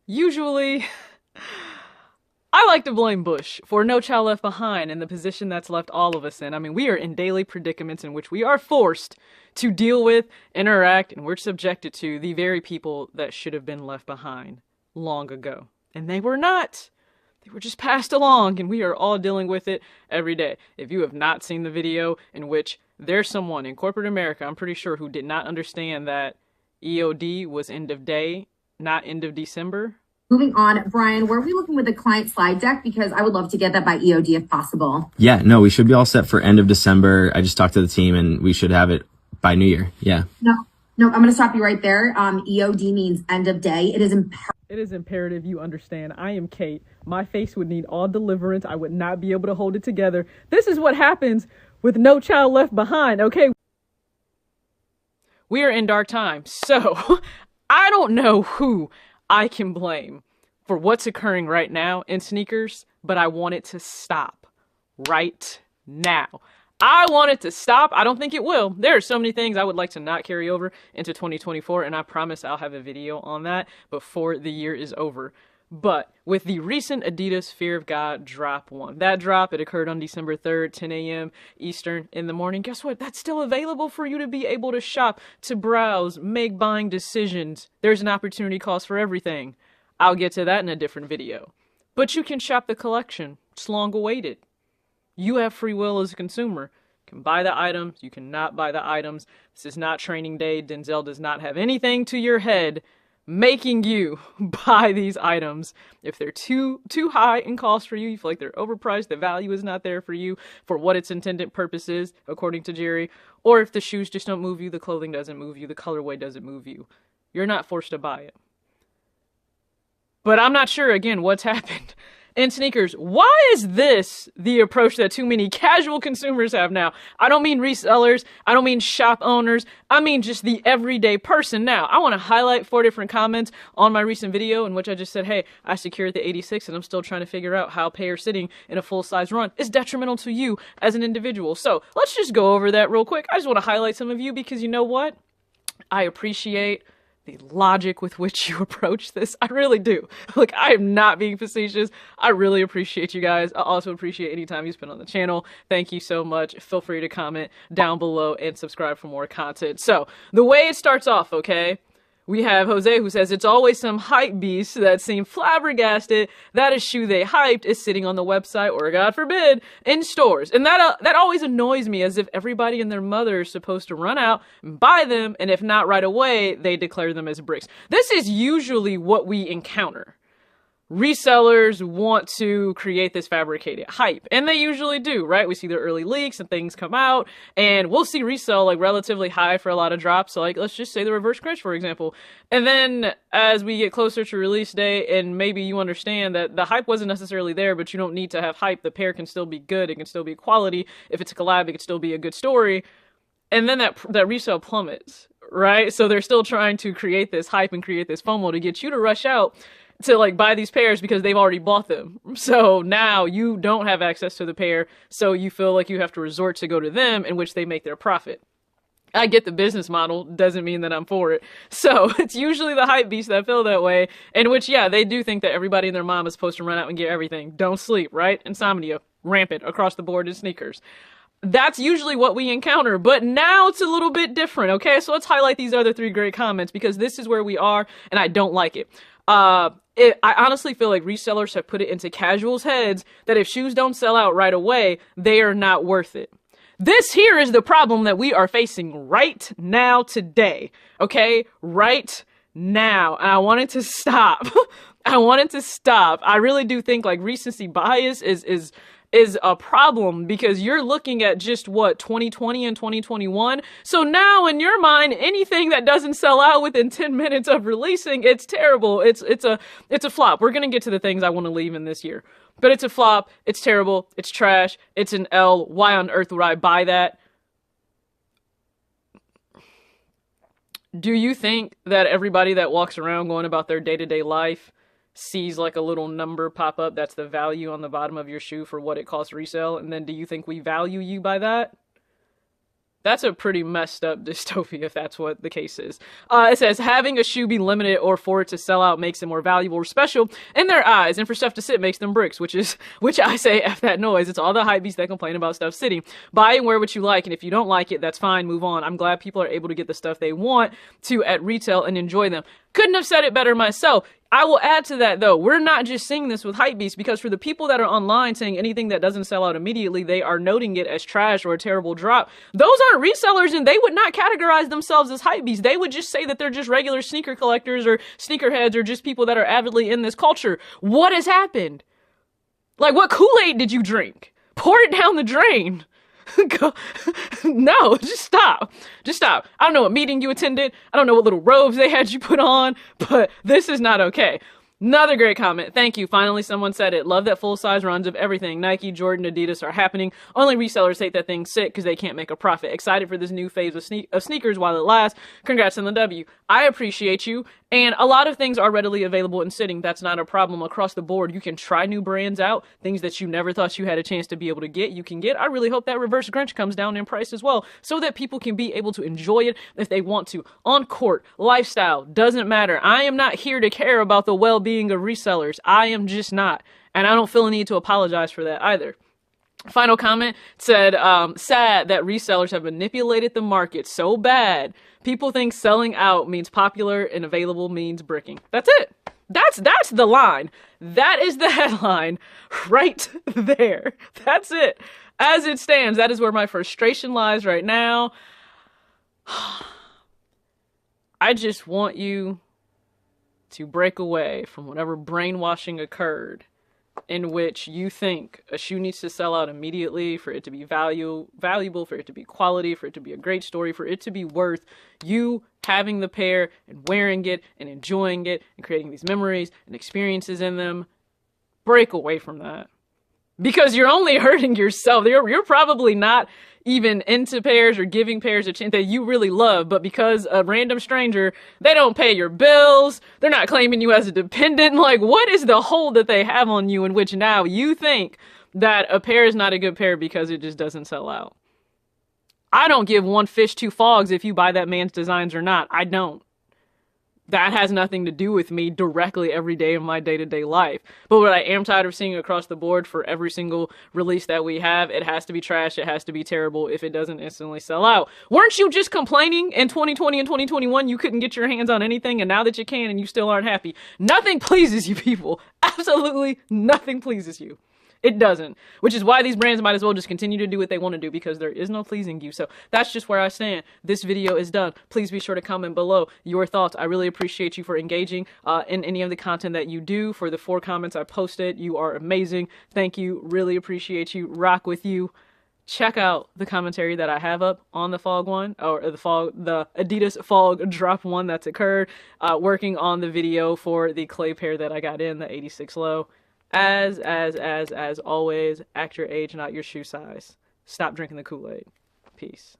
Usually, I like to blame Bush for No Child Left Behind and the position that's left all of us in. I mean, we are in daily predicaments in which we are forced to deal with, interact, and we're subjected to the very people that should have been left behind long ago. And they were not. They were just passed along, and we are all dealing with it every day. If you have not seen the video in which there's someone in corporate America, I'm pretty sure, who did not understand that EOD was end of day, not end of December. Moving on, Brian, were we looking with the client slide deck? Because I would love to get that by EOD if possible. Yeah, no, we should be all set for end of December. I just talked to the team and we should have it by New Year. Yeah. No, I'm going to stop you right there. EOD means end of day. It is imperative you understand. I am Kate. My face would need all deliverance. I would not be able to hold it together. This is what happens with No Child Left Behind, okay? We are in dark times, so I don't know who I can blame for what's occurring right now in sneakers, but I want it to stop right now. I want it to stop. I don't think it will. There are so many things I would like to not carry over into 2024, and I promise I'll have a video on that before the year is over. But with the recent Adidas Fear of God drop that drop, it occurred on December 3rd, 10 a.m. Eastern in the morning. Guess what? That's still available for you to be able to shop, to browse, make buying decisions. There's an opportunity cost for everything. I'll get to that in a different video. But you can shop the collection. It's long awaited. You have free will as a consumer. You can buy the items. You cannot buy the items. This is not training day. Denzel does not have anything to your head making you buy these items. If they're too high in cost for you, you feel like they're overpriced, the value is not there for you for what its intended purpose is, according to Jerry, or if the shoes just don't move you, the clothing doesn't move you, the colorway doesn't move you, you're not forced to buy it. But I'm not sure, again, what's happened in sneakers. Why is this the approach that too many casual consumers have now? I don't mean resellers. I don't mean shop owners. I mean just the everyday person now. I want to highlight 4 different comments on my recent video in which I just said, hey, I secured the 86 and I'm still trying to figure out how pair sitting in a full-size run is detrimental to you as an individual. So let's just go over that real quick. I just want to highlight some of you because you know what? I appreciate the logic with which you approach this. I really do. Like, I am not being facetious. I really appreciate you guys. I also appreciate any time you spend on the channel. Thank you so much. Feel free to comment down below and subscribe for more content. So, the way it starts off, okay? We have Jose who says, it's always some hype beast that seem flabbergasted that a shoe they hyped is sitting on the website or, God forbid, in stores. And that always annoys me, as if everybody and their mother is supposed to run out and buy them, and if not right away, they declare them as bricks. This is usually what we encounter. Resellers want to create this fabricated hype, and they usually do, right? We see the early leaks and things come out, and we'll see resell like relatively high for a lot of drops. So like, let's just say the reverse crunch, for example. And then as we get closer to release day, and maybe you understand that the hype wasn't necessarily there, but you don't need to have hype. The pair can still be good. It can still be quality. If it's a collab, it can still be a good story. And then that resale plummets, right? So they're still trying to create this hype and create this FOMO to get you to rush out to like buy these pairs because they've already bought them. So now you don't have access to the pair, so you feel like you have to resort to go to them, in which they make their profit. I get the business model, doesn't mean that I'm for it. So it's usually the hype beasts that feel that way, in which, yeah, they do think that everybody and their mom is supposed to run out and get everything. Don't sleep, right? Insomnia, rampant across the board in sneakers. That's usually what we encounter, but now it's a little bit different, okay? So let's highlight these other 3 great comments, because this is where we are, and I don't like it. I honestly feel like resellers have put it into casuals' heads that if shoes don't sell out right away, they are not worth it. This here is the problem that we are facing right now today, okay? Right now. And I want it to stop. I want it to stop. I really do think like recency bias is a problem, because you're looking at just what 2020 and 2021. So now in your mind, anything that doesn't sell out within 10 minutes of releasing, it's terrible. It's a flop. We're going to get to the things I want to leave in this year, but it's a flop. It's terrible. It's trash. It's an L. Why on earth would I buy that? Do you think that everybody that walks around going about their day-to-day life sees like a little number pop up that's the value on the bottom of your shoe for what it costs resale, and then do you think we value you by that? That's a pretty messed up dystopia if that's what the case is. It says, having a shoe be limited or for it to sell out makes it more valuable or special in their eyes, and for stuff to sit makes them bricks, which I say, F that noise. It's all the hypebeasts that complain about stuff sitting. Buy and wear what you like, and if you don't like it, that's fine, move on. I'm glad people are able to get the stuff they want to at retail and enjoy them. Couldn't have said it better myself. I will add to that, though. We're not just seeing this with hypebeasts, because for the people that are online saying anything that doesn't sell out immediately, they are noting it as trash or a terrible drop. Those aren't resellers, and they would not categorize themselves as hypebeasts. They would just say that they're just regular sneaker collectors or sneakerheads or just people that are avidly in this culture. What has happened? Like, what Kool-Aid did you drink? Pour it down the drain. No, just stop. Just stop. I don't know what meeting you attended. I don't know what little robes they had you put on, but this is not okay. Another great comment. Thank you. Finally, someone said it. Love that full-size runs of everything. Nike, Jordan, Adidas are happening. Only resellers hate that thing sick because they can't make a profit. Excited for this new phase of sneakers while it lasts. Congrats on the W. I appreciate you. And a lot of things are readily available in sitting. That's not a problem across the board. You can try new brands out. Things that you never thought you had a chance to be able to get, you can get. I really hope that reverse Grinch comes down in price as well, so that people can be able to enjoy it if they want to. On court, lifestyle, doesn't matter. I am not here to care about the well-being of resellers. I am just not. And I don't feel a need to apologize for that either. Final comment said, sad that resellers have manipulated the market so bad. People think selling out means popular and available means bricking. That's it. That's the line. That is the headline right there. That's it. As it stands, that is where my frustration lies right now. I just want you to break away from whatever brainwashing occurred in which you think a shoe needs to sell out immediately for it to be valuable, for it to be quality, for it to be a great story, for it to be worth you having the pair and wearing it and enjoying it and creating these memories and experiences in them. Break away from that. Because you're only hurting yourself. You're probably not even into pairs or giving pairs a chance that you really love, but because a random stranger, they don't pay your bills, they're not claiming you as a dependent. Like, what is the hold that they have on you in which now you think that a pair is not a good pair because it just doesn't sell out? I don't give one fish two frogs if you buy that man's designs or not. I don't. That has nothing to do with me directly every day of my day-to-day life. But what I am tired of seeing across the board for every single release that we have, it has to be trash, it has to be terrible if it doesn't instantly sell out. Weren't you just complaining in 2020 and 2021 you couldn't get your hands on anything, and now that you can and you still aren't happy? Nothing pleases you people. Absolutely nothing pleases you. It doesn't. Which is why these brands might as well just continue to do what they want to do, because there is no pleasing you. So that's just where I stand. This video is done. Please be sure to comment below your thoughts. I really appreciate you for engaging in any of the content that you do. For the 4 comments I posted, you are amazing. Thank you. Really appreciate you. Rock with you. Check out the commentary that I have up on the Fog one, or the Adidas Fog drop one that's occurred. Working on the video for the clay pair that I got in, the 86 low. As always, act your age, not your shoe size. Stop drinking the Kool-Aid. Peace.